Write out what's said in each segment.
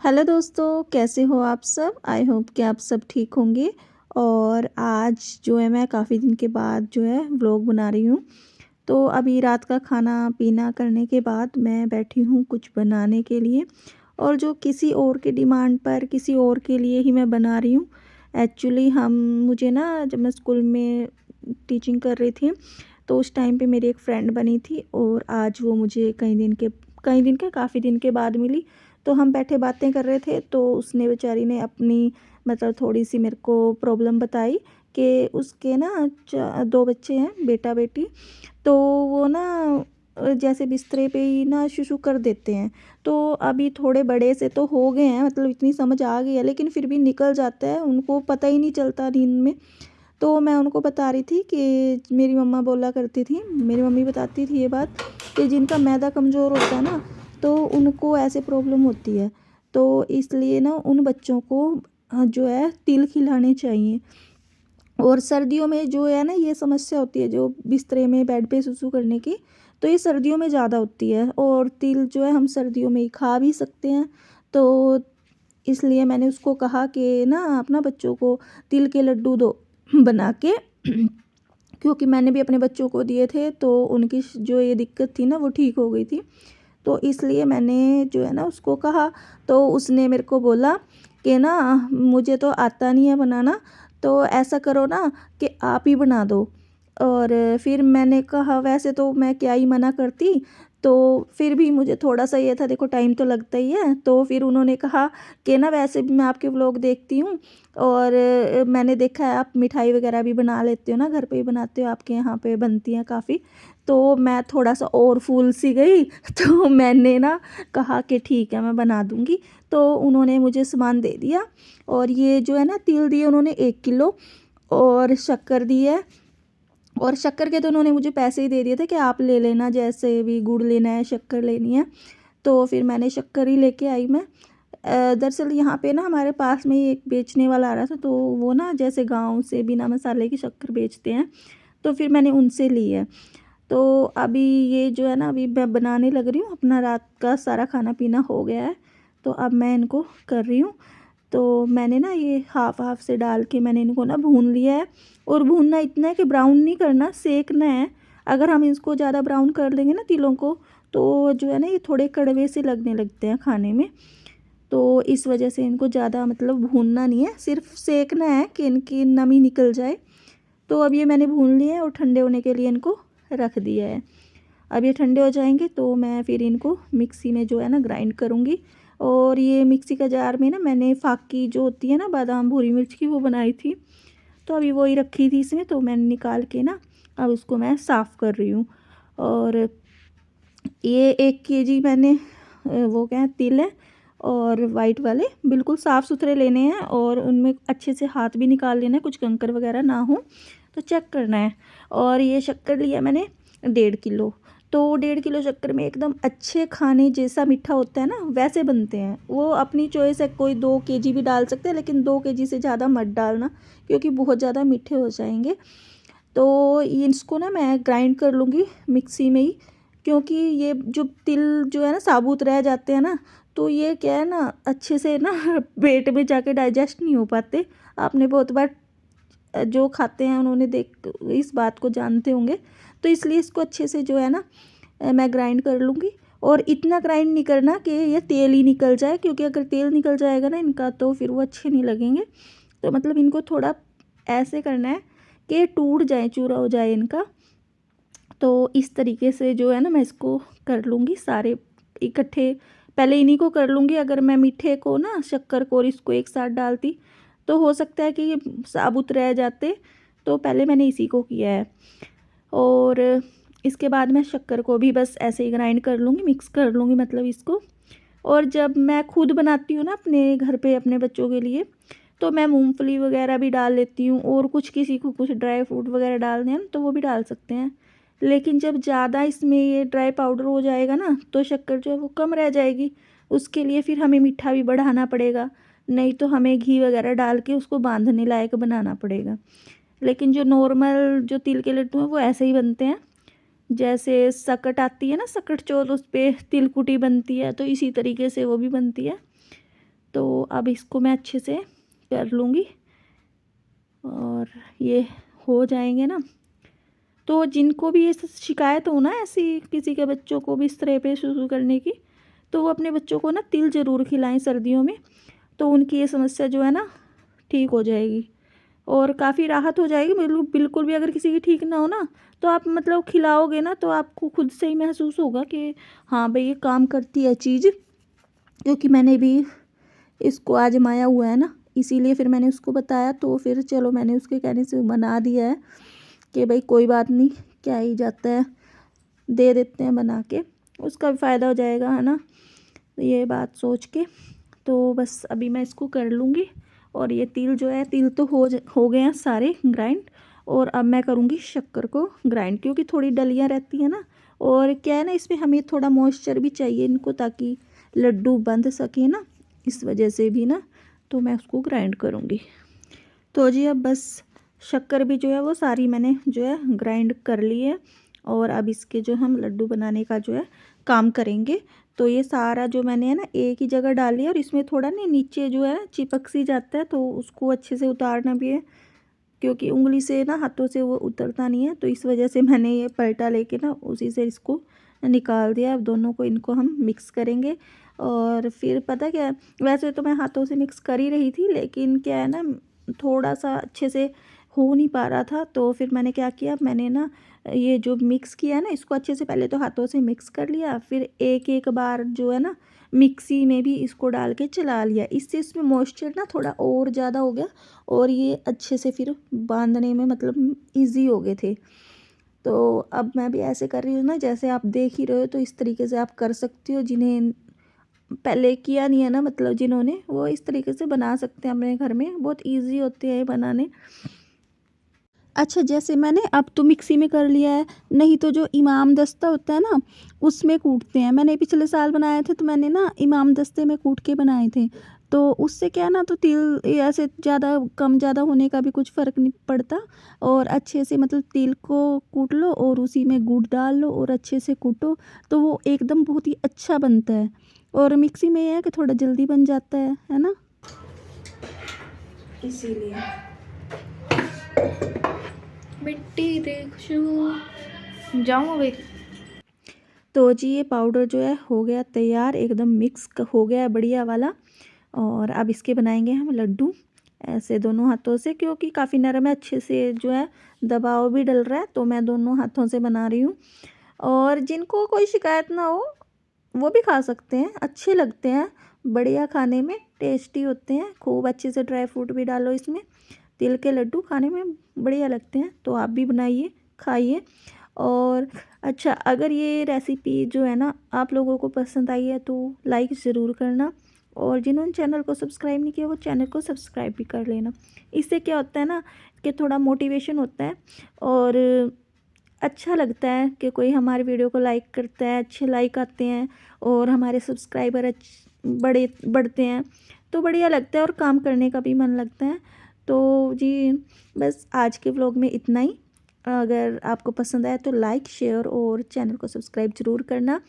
Hello दोस्तों, कैसे हो आप सब? आई होप कि आप सब ठीक होंगे। और आज जो है मैं काफ़ी दिन के बाद जो है व्लॉग बना रही हूँ। तो अभी रात का खाना पीना करने के बाद मैं बैठी हूँ कुछ बनाने के लिए, और जो किसी और के डिमांड पर किसी और के लिए ही मैं बना रही हूँ। एक्चुअली हम मुझे ना जब मैं स्कूल में टीचिंग कर रही थी, तो उस टाइम पे मेरी एक फ्रेंड बनी थी, और आज वो मुझे कई दिन के काफ़ी दिन के बाद मिली। तो हम बैठे बातें कर रहे थे, तो उसने बेचारी ने अपनी मतलब थोड़ी-सी मेरे को प्रॉब्लम बताई कि उसके ना 2 बच्चे हैं, बेटा-बेटी। तो वो ना जैसे बिस्तरे पे ही ना शुशु कर देते हैं। तो अभी थोड़े बड़े से तो हो गए हैं, मतलब इतनी समझ आ गई है, लेकिन फिर भी निकल जाता है, उनको पता ही नहीं चलता नींद में। तो मैं उनको बता रही थी कि मेरी मम्मा बोला करती थी, मेरी मम्मी बताती थी ये बात, कि जिनका मैदा कमज़ोर होता है ना, तो उनको ऐसे प्रॉब्लम होती है। तो इसलिए ना उन बच्चों को जो है तिल खिलाने चाहिए। और सर्दियों में जो है ना ये समस्या होती है, जो बिस्तरे में बेड पे सुसु करने की, तो ये सर्दियों में ज़्यादा होती है, और तिल जो है हम सर्दियों में ही खा भी सकते हैं। तो इसलिए मैंने उसको कहा कि ना अपना बच्चों को तिल के लड्डू दो बना के, क्योंकि मैंने भी अपने बच्चों को दिए थे, तो उनकी जो ये दिक्कत थी ना वो ठीक हो गई थी। तो इसलिए मैंने जो है ना उसको कहा, तो उसने मेरे को बोला कि ना मुझे तो आता नहीं है बनाना, तो ऐसा करो ना कि आप ही बना दो। और फिर मैंने कहा वैसे तो मैं क्या ही मना करती, तो फिर भी मुझे थोड़ा-सा ये था, देखो टाइम तो लगता ही है। तो फिर उन्होंने कहा कि ना वैसे भी मैं आपके व्लॉग देखती हूँ, और मैंने देखा है आप मिठाई वगैरह भी बना लेते हो ना, घर पे ही बनाते हो, आपके यहाँ पे बनती हैं काफ़ी। तो मैं थोड़ा-सा और फूल सी गई तो मैंने ना कहा कि ठीक है मैं बना दूँगी। तो उन्होंने मुझे सामान दे दिया, और ये जो है ना तिल दिए उन्होंने 1 किलो, और शक्कर दी है। और शक्कर के तो उन्होंने मुझे पैसे ही दे दिए थे कि आप ले लेना, जैसे भी गुड़ लेना है, शक्कर लेनी है। तो फिर मैंने शक्कर ही लेके आई मैं। दरअसल यहाँ पे ना हमारे पास में ही एक बेचने वाला आ रहा था, तो वो ना जैसे गाँव से बिना मसाले की शक्कर बेचते हैं, तो फिर मैंने उनसे ली है। तो अभी ये जो है ना अभी मैं बनाने लग रही हूँ, अपना रात का सारा खाना-पीना हो गया है, तो अब मैं इनको कर रही हूँ। तो मैंने ना ये हाफ़-हाफ़ से डाल के मैंने इनको ना भून लिया है, और भूनना इतना है कि ब्राउन नहीं करना, सेंकना है। अगर हम इसको ज़्यादा ब्राउन कर देंगे ना तिलों को, तो जो है ना ये थोड़े कड़वे से लगने लगते हैं खाने में। तो इस वजह से इनको ज़्यादा मतलब भूनना नहीं है, सिर्फ़ सेंकना है कि इनकी नमी निकल जाए। तो अब ये मैंने भून लिए हैं, और ठंडे होने के लिए इनको रख दिया है। अब ये ठंडे हो जाएँगे तो मैं फिर इनको मिक्सी में जो है ना ग्राइंड करूँगी। और ये मिक्सी का जार में ना मैंने फाकी जो होती है ना बादाम भूरी मिर्च की, वो बनाई थी। तो अभी वही रखी थी इसमें, तो मैंने निकाल के ना अब उसको मैं साफ़ कर रही हूँ। और ये 1 केजी मैंने वो क्या है तिल है, और वाइट वाले बिल्कुल साफ़ सुथरे लेने हैं, और उनमें अच्छे से हाथ भी निकाल लेना है, कुछ कंकर वगैरह ना हो तो चेक करना है। और ये शक्कर लिया मैंने 1.5 किलो। तो 1.5 किलो शक्कर में एकदम अच्छे खाने जैसा मीठा होता है ना वैसे बनते हैं। वो अपनी चॉइस है, कोई 2 केजी भी डाल सकते हैं, लेकिन 2 केजी से ज़्यादा मत डालना, क्योंकि बहुत ज़्यादा मीठे हो जाएंगे। तो इसको ना मैं ग्राइंड कर लूँगी मिक्सी में ही, क्योंकि ये जो तिल जो है ना साबुत रह जाते हैं ना, तो ये क्या है ना अच्छे से ना पेट में जाके डाइजेस्ट नहीं हो पाते। आपने बहुत बार जो खाते हैं उन्होंने देख इस बात को जानते होंगे। तो इसलिए इसको अच्छे से जो है ना मैं ग्राइंड कर लूँगी। और इतना ग्राइंड नहीं करना कि ये तेल ही निकल जाए, क्योंकि अगर तेल निकल जाएगा ना इनका, तो फिर वो अच्छे नहीं लगेंगे। तो मतलब इनको थोड़ा ऐसे करना है कि टूट जाए, चूरा हो जाए इनका। तो इस तरीके से जो है ना मैं इसको कर लूँगी सारे इकट्ठे, पहले इन्हीं को कर लूँगी। अगर मैं मीठे को ना शक्कर को और इसको एक साथ डालती, तो हो सकता है कि ये साबुत रह जाते, तो पहले मैंने इसी को किया है। और इसके बाद मैं शक्कर को भी बस ऐसे ही ग्राइंड कर लूँगी, मिक्स कर लूँगी मतलब इसको। और जब मैं खुद बनाती हूँ ना अपने घर पे अपने बच्चों के लिए, तो मैं मूँगफली वगैरह भी डाल लेती हूँ, और कुछ किसी को कुछ ड्राई फ्रूट वगैरह डालने हैं तो वो भी डाल सकते हैं। लेकिन जब ज़्यादा इसमें ये ड्राई पाउडर हो जाएगा ना, तो शक्कर जो है वो कम रह जाएगी। उसके लिए फिर हमें मीठा भी बढ़ाना पड़ेगा, नहीं तो हमें घी वगैरह डाल के उसको बांधने लायक बनाना पड़ेगा। लेकिन जो नॉर्मल जो तिल के लड्डू हैं वो ऐसे ही बनते हैं, जैसे सकट आती है ना, सकट चौथ, उस पे तिलकुटी बनती है, तो इसी तरीके से वो भी बनती है। तो अब इसको मैं अच्छे से कर लूँगी और ये हो जाएंगे ना। तो जिनको भी ये शिकायत हो ना ऐसी किसी के बच्चों को भी इस तरह पे शुरू करने की, तो वो अपने बच्चों को ना तिल ज़रूर खिलाएं सर्दियों में। तो उनकी ये समस्या जो है ना ठीक हो जाएगी और काफ़ी राहत हो जाएगी। बिल्कुल बिल्कुल भी अगर किसी की ठीक ना हो ना, तो आप मतलब खिलाओगे ना तो आपको खुद से ही महसूस होगा कि हाँ भाई ये काम करती है चीज़। क्योंकि मैंने भी इसको आजमाया हुआ है ना, इसीलिए फिर मैंने उसको बताया। तो फिर चलो मैंने उसके कहने से बना दिया है कि भाई कोई बात नहीं, क्या ही जाता है, दे देते हैं बना के, उसका भी फ़ायदा हो जाएगा, है ना। ये बात सोच के तो बस अभी मैं इसको कर लूँगी। और ये तिल जो है, तिल तो हो गए हैं सारे ग्राइंड। और अब मैं करूँगी शक्कर को ग्राइंड, क्योंकि थोड़ी डलियाँ रहती हैं ना। और क्या है ना, इसमें हमें थोड़ा मॉइस्चर भी चाहिए इनको, ताकि लड्डू बंध सके ना, इस वजह से भी ना। तो मैं उसको ग्राइंड करूँगी। तो जी अब बस शक्कर भी जो है वो सारी मैंने जो है ग्राइंड कर ली है। और अब इसके जो हम लड्डू बनाने का जो है काम करेंगे। तो ये सारा जो मैंने है ना एक ही जगह डाली है, और इसमें थोड़ा ना नीचे जो है चिपक सी जाता है, तो उसको अच्छे से उतारना भी है। क्योंकि उंगली से ना, हाथों से वो उतरता नहीं है, तो इस वजह से मैंने ये पलटा लेके ना उसी से इसको निकाल दिया। अब दोनों को इनको हम मिक्स करेंगे। और फिर पता क्या है, वैसे तो मैं हाथों से मिक्स कर ही रही थी, लेकिन क्या है ना थोड़ा सा अच्छे से हो नहीं पा रहा था। तो फिर मैंने क्या किया, मैंने ना ये जो मिक्स किया है ना, इसको अच्छे से पहले तो हाथों से मिक्स कर लिया, फिर एक एक बार जो है ना मिक्सी में भी इसको डाल के चला लिया। इससे इसमें मॉइस्चर ना थोड़ा और ज़्यादा हो गया, और ये अच्छे से फिर बांधने में मतलब इजी हो गए थे। तो अब मैं भी ऐसे कर रही हूँ ना, जैसे आप देख ही रहे हो, तो इस तरीके से आप कर सकते हो। जिन्हें पहले किया नहीं है ना, मतलब जिन्होंने, वो इस तरीके से बना सकते हैं अपने घर में, बहुत इजी होते हैं बनाने। अच्छा, जैसे मैंने अब तो मिक्सी में कर लिया है, नहीं तो जो इमाम दस्ता होता है ना, उसमें कूटते हैं। मैंने पिछले साल बनाए थे, तो मैंने ना इमाम दस्ते में कूट के बनाए थे। तो उससे क्या है ना, तो तिल ये ऐसे ज़्यादा कम ज़्यादा होने का भी कुछ फ़र्क नहीं पड़ता। और अच्छे से मतलब तिल को कूट लो और उसी में गुड़ डाल लो और अच्छे से कूटो, तो वो एकदम बहुत ही अच्छा बनता है। और मिक्सी में ये है कि थोड़ा जल्दी बन जाता है ना, इसीलिए। मिट्टी देख जाऊँ अभी। तो जी ये पाउडर जो है हो गया तैयार, एकदम मिक्स हो गया है बढ़िया वाला। और अब इसके बनाएंगे हम लड्डू, ऐसे दोनों हाथों से, क्योंकि काफ़ी नरम है, अच्छे से जो है दबाव भी डल रहा है, तो मैं दोनों हाथों से बना रही हूँ। और जिनको कोई शिकायत ना हो वो भी खा सकते हैं, अच्छे लगते हैं, बढ़िया, खाने में टेस्टी होते हैं। खूब अच्छे से ड्राई फ्रूट भी डालो इसमें, तिल के लड्डू खाने में बढ़िया लगते हैं। तो आप भी बनाइए, खाइए। और अच्छा, अगर ये रेसिपी जो है ना आप लोगों को पसंद आई है तो लाइक ज़रूर करना। और जिन्होंने चैनल को सब्सक्राइब नहीं किया वो चैनल को सब्सक्राइब भी कर लेना। इससे क्या होता है ना कि थोड़ा मोटिवेशन होता है, और अच्छा लगता है कि कोई हमारे वीडियो को लाइक करता है, अच्छे लाइक आते हैं, और हमारे सब्सक्राइबर बढ़ते हैं, तो बढ़िया लगता है और काम करने का भी मन लगता है। तो जी बस आज के व्लॉग में इतना ही। अगर आपको पसंद आया तो लाइक, शेयर और चैनल को सब्सक्राइब ज़रूर करना।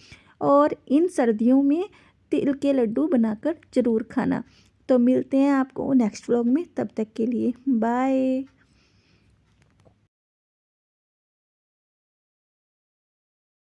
और इन सर्दियों में तिल के लड्डू बनाकर ज़रूर खाना। तो मिलते हैं आपको नेक्स्ट व्लॉग में, तब तक के लिए बाय।